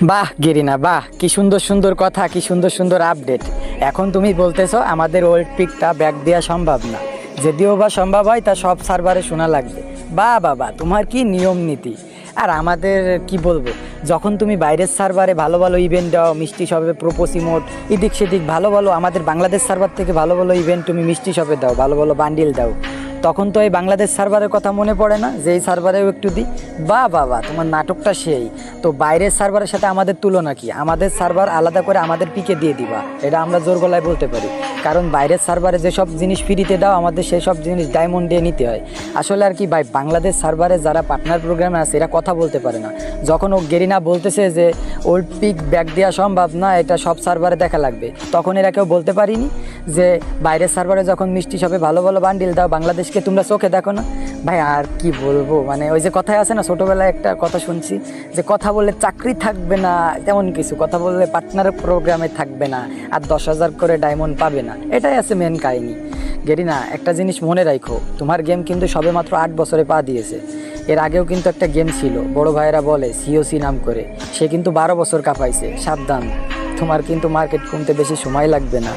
বাহ গেরিনা, বাহ, কি সুন্দর সুন্দর কথা, কি সুন্দর সুন্দর আপডেট। এখন তুমি বলতেছো আমাদের ওল্ড পিকটা ব্যাক দেওয়া সম্ভব না, যদিও বা সম্ভব হয় তা সব সার্ভারে শোনা লাগবে। বাহ বাবা, তোমার কি নিয়ম নীতি। আর আমাদের কি বলবো, যখন তুমি বাইরের সার্ভারে ভালো ভালো ইভেন্ট দাও, মিষ্টি শপে প্রোপোস ইমোট এদিক সেদিক ভালো ভালো, আমাদের বাংলাদেশ সার্ভার থেকে ভালো ভালো ইভেন্ট তুমি মিষ্টি শপে দাও, ভালো ভালো বান্ডিল দাও, তখন তো এই বাংলাদেশ সার্ভারের কথা মনে পড়ে না যে এই সার্ভারেও একটু দিই। বা বাবা, তোমার নাটকটা সেই। তো বাইরের সার্ভারের সাথে আমাদের তুলনা কি? আমাদের সার্ভার আলাদা করে আমাদের পিকে দিয়ে দিবা, এটা আমরা জোর গলায় বলতে পারি। কারণ বাইরের সার্ভারে যেসব জিনিস ফ্রিতে দাও, আমাদের সেই সব জিনিস ডায়মন্ড দিয়ে নিতে হয়। আসলে আর কি ভাই, বাংলাদেশ সার্ভারে যারা পার্টনার প্রোগ্রামে আছে এরা কথা বলতে পারে না। যখন ও গেরিনা বলতেছে যে ওল্ড পিক ব্যাক দেওয়া সম্ভব না, এটা সব সার্ভারে দেখা লাগবে, তখন এরা কেউ বলতে পারিনি যে বাইরের সার্ভারে যখন মিষ্টি শপে ভালো ভালো বান্ডিল দাও, বাংলাদেশকে তোমরা চোখে দেখো না। ভাই আর কি বলবো, মানে ওই যে কথায় আছে না, ছোটোবেলায় একটা কথা শুনছি যে কথা বললে চাকরি থাকবে না, তেমন কিছু, কথা বললে পার্টনার প্রোগ্রামে থাকবে না, আর 10,000 করে ডায়মন্ড পাবে না, এটাই আছে মেন কাহিনী। গেরিনা, একটা জিনিস মনে রাখো, তোমার গেম কিন্তু সবে মাত্র 8 বছরে পা দিয়েছে। এর আগেও কিন্তু একটা গেম ছিল, বড় ভাইয়েরা বলে সিওসি নাম করে, সে কিন্তু 12 বছর কাঁপাইছে। সাবধান, তোমার কিন্তু মার্কেট কমতে বেশি সময় লাগবে না।